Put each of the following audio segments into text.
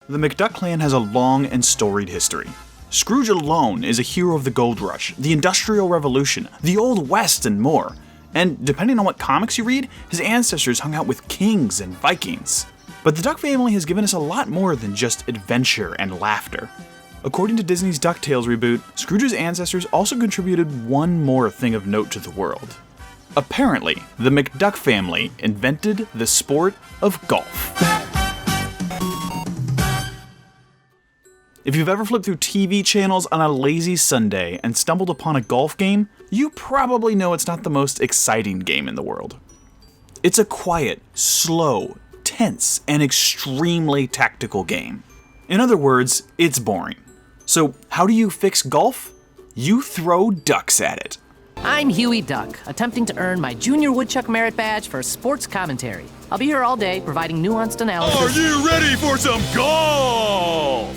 The Mcduck clan has a long and storied history. Scrooge alone is a hero of the Gold Rush, the Industrial Revolution, the Old West, and more. And depending on what comics you read, his ancestors hung out with kings and Vikings. But the Duck family has given us a lot more than just adventure and laughter. According to Disney's DuckTales reboot, Scrooge's ancestors also contributed one more thing of note to the world. Apparently, the Mcduck family invented the sport of golf. If you've ever flipped through TV channels on a lazy Sunday and stumbled upon a golf game, you probably know it's not the most exciting game in the world. It's a quiet, slow, tense, and extremely tactical game. In other words, it's boring. So how do you fix golf? You throw ducks at it. I'm Huey Duck, attempting to earn my Junior Woodchuck Merit Badge for sports commentary. I'll be here all day, providing nuanced analysis. Are you ready for some golf?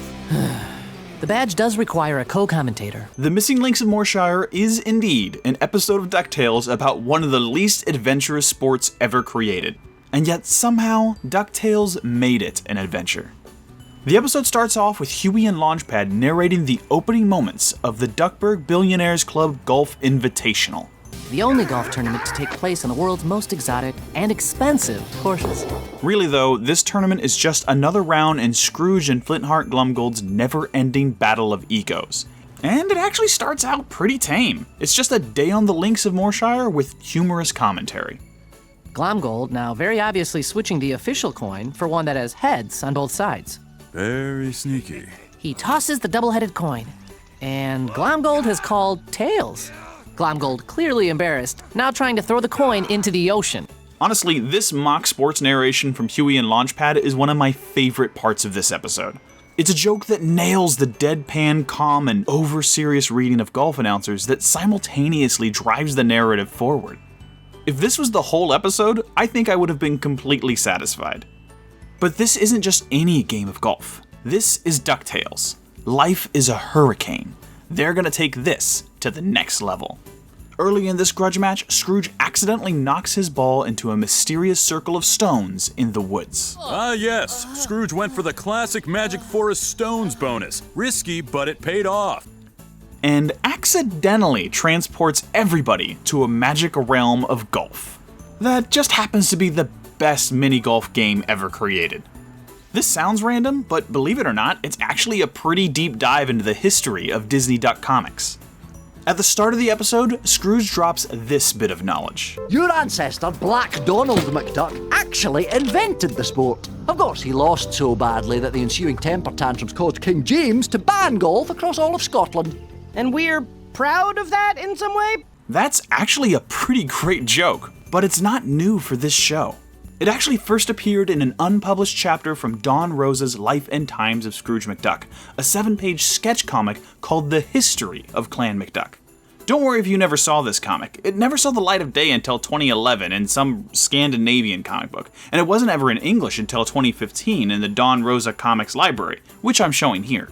The badge does require a co-commentator. The Missing Links of Mooreshire is indeed an episode of DuckTales about one of the least adventurous sports ever created. And yet somehow, DuckTales made it an adventure. The episode starts off with Huey and Launchpad narrating the opening moments of the Duckburg Billionaires Club Golf Invitational. The only golf tournament to take place on the world's most exotic and expensive courses. Really though, this tournament is just another round in Scrooge and Flintheart Glumgold's never-ending battle of egos. And it actually starts out pretty tame. It's just a day on the links of Mooreshire with humorous commentary. Glumgold now very obviously switching the official coin for one that has heads on both sides. Very sneaky. He tosses the double-headed coin, and Glumgold has called tails. Glumgold, clearly embarrassed, now trying to throw the coin into the ocean. Honestly, this mock sports narration from Huey and Launchpad is one of my favorite parts of this episode. It's a joke that nails the deadpan, calm, and over-serious reading of golf announcers that simultaneously drives the narrative forward. If this was the whole episode, I think I would have been completely satisfied. But this isn't just any game of golf. This is DuckTales. Life is a hurricane. They're gonna take this to the next level. Early in this grudge match, Scrooge accidentally knocks his ball into a mysterious circle of stones in the woods. Ah yes, Scrooge went for the classic Magic Forest Stones bonus. Risky, but it paid off. And accidentally transports everybody to a magic realm of golf. That just happens to be the best mini-golf game ever created. This sounds random, but believe it or not, it's actually a pretty deep dive into the history of Disney Duck comics. At the start of the episode, Scrooge drops this bit of knowledge. Your ancestor, Black Donald Mcduck, actually invented the sport. Of course, he lost so badly that the ensuing temper tantrums caused King James to ban golf across all of Scotland. And we're proud of that in some way? That's actually a pretty great joke, but it's not new for this show. It actually first appeared in an unpublished chapter from Don Rosa's Life and Times of Scrooge McDuck, a 7-page sketch comic called The History of Clan McDuck. Don't worry if you never saw this comic. It never saw the light of day until 2011 in some Scandinavian comic book, and it wasn't ever in English until 2015 in the Don Rosa Comics Library, which I'm showing here.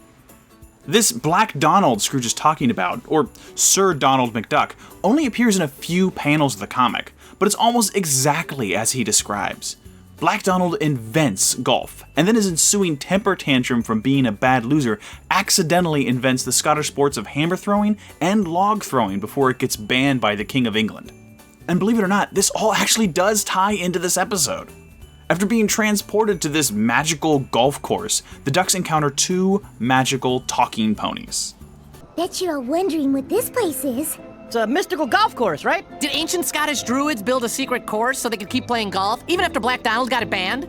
This Black Donald Scrooge is talking about, or Sir Donald McDuck, only appears in a few panels of the comic, but it's almost exactly as he describes. Black Donald invents golf, and then his ensuing temper tantrum from being a bad loser accidentally invents the Scottish sports of hammer throwing and log throwing before it gets banned by the King of England. And believe it or not, this all actually does tie into this episode. After being transported to this magical golf course, the Ducks encounter two magical talking ponies. Bet you're all wondering what this place is. It's a mystical golf course, right? Did ancient Scottish druids build a secret course so they could keep playing golf, even after Black Donald got it banned?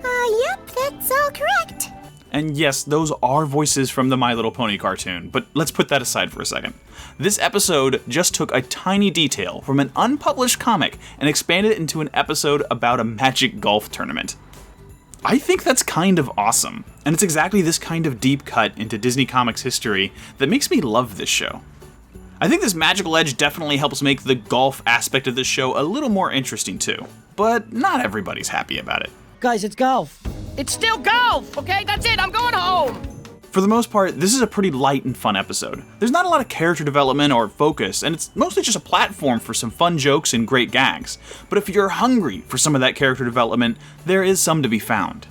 Yep, that's all correct. And yes, those are voices from the My Little Pony cartoon, but let's put that aside for a second. This episode just took a tiny detail from an unpublished comic and expanded it into an episode about a magic golf tournament. I think that's kind of awesome, and it's exactly this kind of deep cut into Disney Comics history that makes me love this show. I think this magical edge definitely helps make the golf aspect of this show a little more interesting too, but not everybody's happy about it. Guys, it's golf. It's still golf, okay? That's it, I'm going home! For the most part, this is a pretty light and fun episode. There's not a lot of character development or focus, and it's mostly just a platform for some fun jokes and great gags. But if you're hungry for some of that character development, there is some to be found.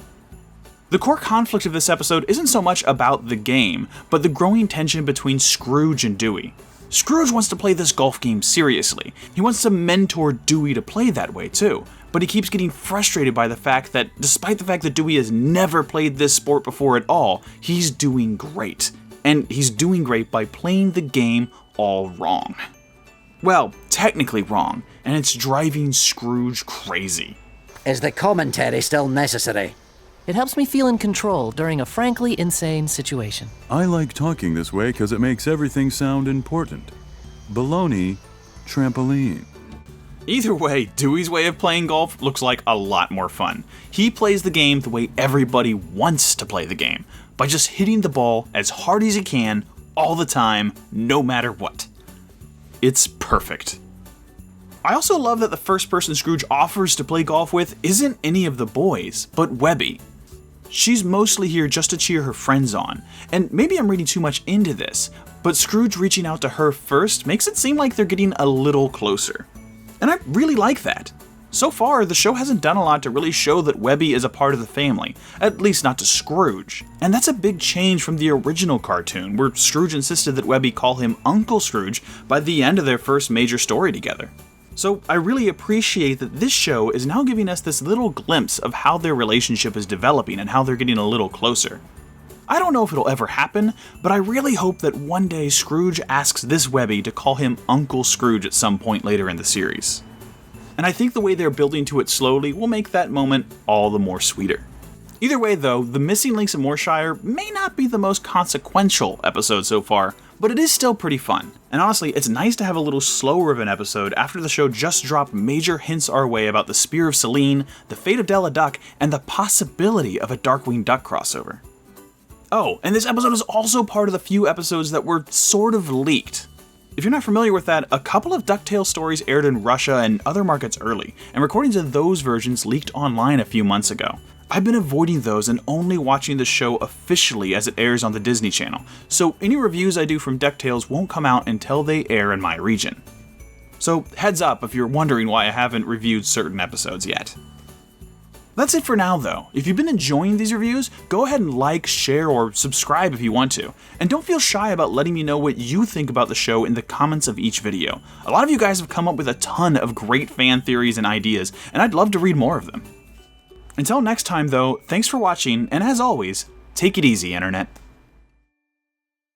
The core conflict of this episode isn't so much about the game, but the growing tension between Scrooge and Dewey. Scrooge wants to play this golf game seriously. He wants to mentor Dewey to play that way too, but he keeps getting frustrated by the fact that despite the fact that Dewey has never played this sport before at all, he's doing great. And he's doing great by playing the game all wrong. Well, technically wrong, and it's driving Scrooge crazy. Is the commentary still necessary? It helps me feel in control during a frankly insane situation. I like talking this way because it makes everything sound important. Baloney, trampoline. Either way, Dewey's way of playing golf looks like a lot more fun. He plays the game the way everybody wants to play the game, by just hitting the ball as hard as he can, all the time, no matter what. It's perfect. I also love that the first person Scrooge offers to play golf with isn't any of the boys, but Webby. She's mostly here just to cheer her friends on, and maybe I'm reading too much into this, but Scrooge reaching out to her first makes it seem like they're getting a little closer. And I really like that. So far, the show hasn't done a lot to really show that Webby is a part of the family, at least not to Scrooge. And that's a big change from the original cartoon, where Scrooge insisted that Webby call him Uncle Scrooge by the end of their first major story together. So I really appreciate that this show is now giving us this little glimpse of how their relationship is developing and how they're getting a little closer. I don't know if it'll ever happen, but I really hope that one day Scrooge asks this Webby to call him Uncle Scrooge at some point later in the series. And I think the way they're building to it slowly will make that moment all the more sweeter. Either way though, the missing links in Mooreshire may not be the most consequential episode so far, but it is still pretty fun. And honestly, it's nice to have a little slower of an episode after the show just dropped major hints our way about the Spear of Selene, the fate of Della Duck, and the possibility of a Darkwing Duck crossover. Oh, and this episode is also part of the few episodes that were sort of leaked. If you're not familiar with that, a couple of DuckTales stories aired in Russia and other markets early, and recordings of those versions leaked online a few months ago. I've been avoiding those and only watching the show officially as it airs on the Disney Channel, so any reviews I do from DuckTales won't come out until they air in my region. So heads up if you're wondering why I haven't reviewed certain episodes yet. That's it for now though. If you've been enjoying these reviews, go ahead and like, share, or subscribe if you want to. And don't feel shy about letting me know what you think about the show in the comments of each video. A lot of you guys have come up with a ton of great fan theories and ideas, and I'd love to read more of them. Until next time though, thanks for watching, and as always, take it easy, Internet.